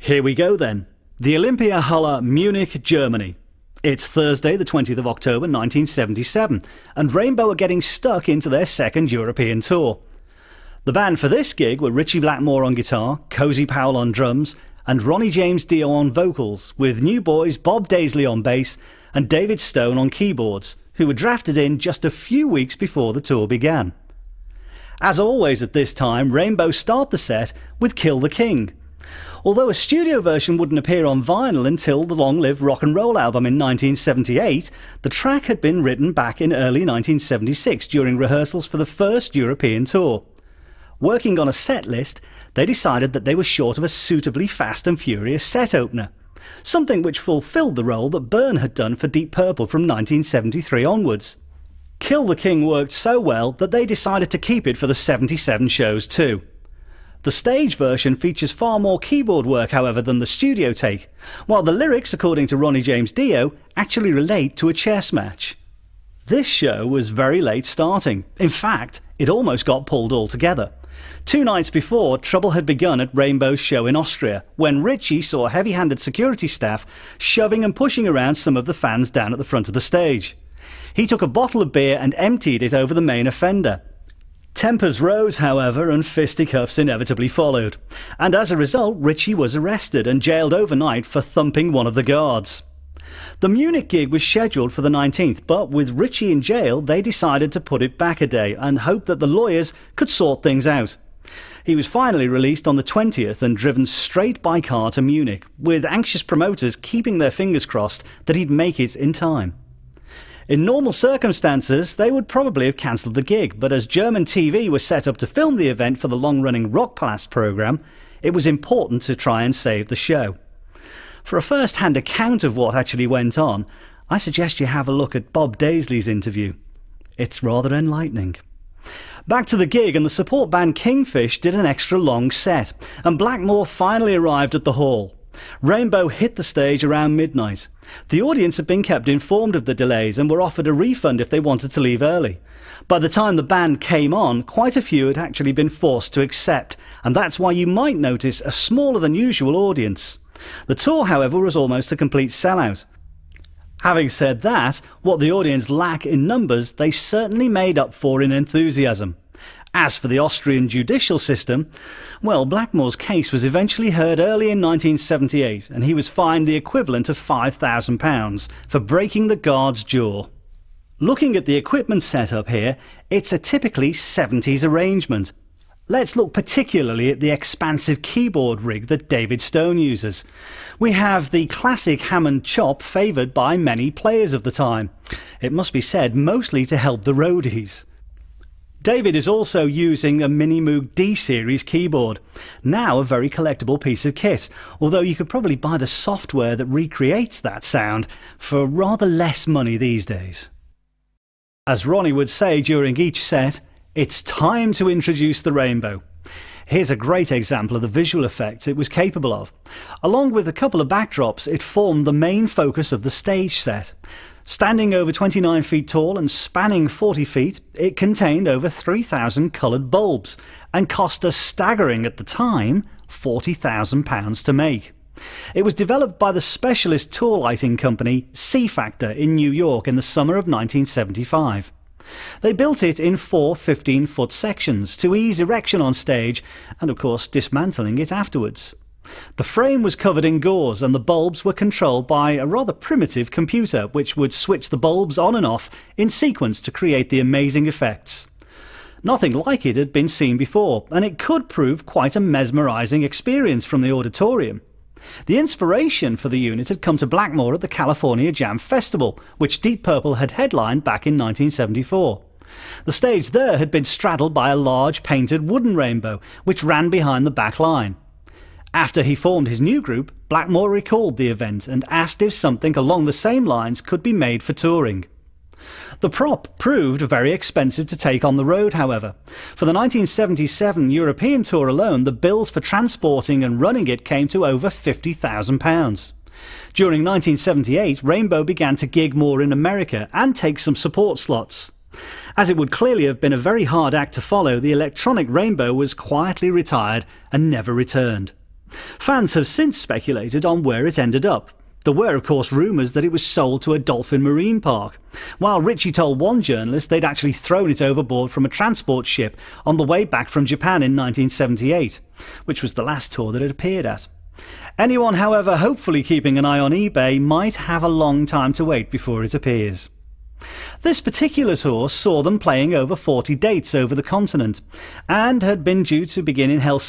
Here we go then. The Olympiahalle, Munich, Germany. It's Thursday the 20th of October 1977 and Rainbow are getting stuck into their second European tour. The band for this gig were Ritchie Blackmore on guitar, Cozy Powell on drums and Ronnie James Dio on vocals, with new boys Bob Daisley on bass and David Stone on keyboards, who were drafted in just a few weeks before the tour began. As always at this time, Rainbow start the set with Kill the King. Although a studio version wouldn't appear on vinyl until the long-lived rock and roll album in 1978, the track had been written back in early 1976 during rehearsals for the first European tour. Working on a set list, they decided that they were short of a suitably fast and furious set opener, something which fulfilled the role that Byrne had done for Deep Purple from 1973 onwards. Kill the King worked so well that they decided to keep it for the 77 shows too. The stage version features far more keyboard work, however, than the studio take, while the lyrics, according to Ronnie James Dio, actually relate to a chess match. This show was very late starting. In fact, it almost got pulled altogether. 2 nights before, trouble had begun at Rainbow's show in Austria, when Ritchie saw heavy-handed security staff shoving and pushing around some of the fans down at the front of the stage. He took a bottle of beer and emptied it over the main offender. Tempers rose, however, and fisticuffs inevitably followed, and as a result Ritchie was arrested and jailed overnight for thumping one of the guards. The Munich gig was scheduled for the 19th, but with Ritchie in jail they decided to put it back a day and hoped that the lawyers could sort things out. He was finally released on the 20th and driven straight by car to Munich, with anxious promoters keeping their fingers crossed that he'd make it in time. In normal circumstances, they would probably have cancelled the gig, but as German TV was set up to film the event for the long-running Rockpalast programme, it was important to try and save the show. For a first-hand account of what actually went on, I suggest you have a look at Bob Daisley's interview. It's rather enlightening. Back to the gig, and the support band Kingfish did an extra long set, and Blackmore finally arrived at the hall. Rainbow hit the stage around midnight. The audience had been kept informed of the delays and were offered a refund if they wanted to leave early. By the time the band came on, quite a few had actually been forced to accept, and that's why you might notice a smaller than usual audience. The tour, however, was almost a complete sellout. Having said that, what the audience lack in numbers, they certainly made up for in enthusiasm. As for the Austrian judicial system, well, Blackmore's case was eventually heard early in 1978 and he was fined the equivalent of £5,000 for breaking the guard's jaw. Looking at the equipment setup here, it's a typically 70s arrangement. Let's look particularly at the expansive keyboard rig that David Stone uses. We have the classic Hammond chop favoured by many players of the time. It must be said, mostly to help the roadies. David is also using a Mini Moog D-Series keyboard, now a very collectible piece of kit, although you could probably buy the software that recreates that sound for rather less money these days. As Ronnie would say during each set, it's time to introduce the Rainbow. Here's a great example of the visual effects it was capable of. Along with a couple of backdrops, it formed the main focus of the stage set. Standing over 29 feet tall and spanning 40 feet, it contained over 3,000 coloured bulbs and cost a staggering, at the time, £40,000 to make. It was developed by the specialist tour lighting company C Factor in New York in the summer of 1975. They built it in 4 15-foot sections to ease erection on stage and, of course, dismantling it afterwards. The frame was covered in gauze and the bulbs were controlled by a rather primitive computer which would switch the bulbs on and off in sequence to create the amazing effects. Nothing like it had been seen before, and it could prove quite a mesmerising experience from the auditorium. The inspiration for the unit had come to Blackmore at the California Jam Festival, which Deep Purple had headlined back in 1974. The stage there had been straddled by a large painted wooden rainbow which ran behind the back line. After he formed his new group, Blackmore recalled the event and asked if something along the same lines could be made for touring. The prop proved very expensive to take on the road, however. For the 1977 European tour alone, the bills for transporting and running it came to over £50,000. During 1978, Rainbow began to gig more in America and take some support slots. As it would clearly have been a very hard act to follow, the electronic Rainbow was quietly retired and never returned. Fans have since speculated on where it ended up. There were, of course, rumours that it was sold to a dolphin marine park, while Ritchie told one journalist they'd actually thrown it overboard from a transport ship on the way back from Japan in 1978, which was the last tour that it appeared at. Anyone, however, hopefully keeping an eye on eBay might have a long time to wait before it appears. This particular tour saw them playing over 40 dates over the continent, and had been due to begin in Helsinki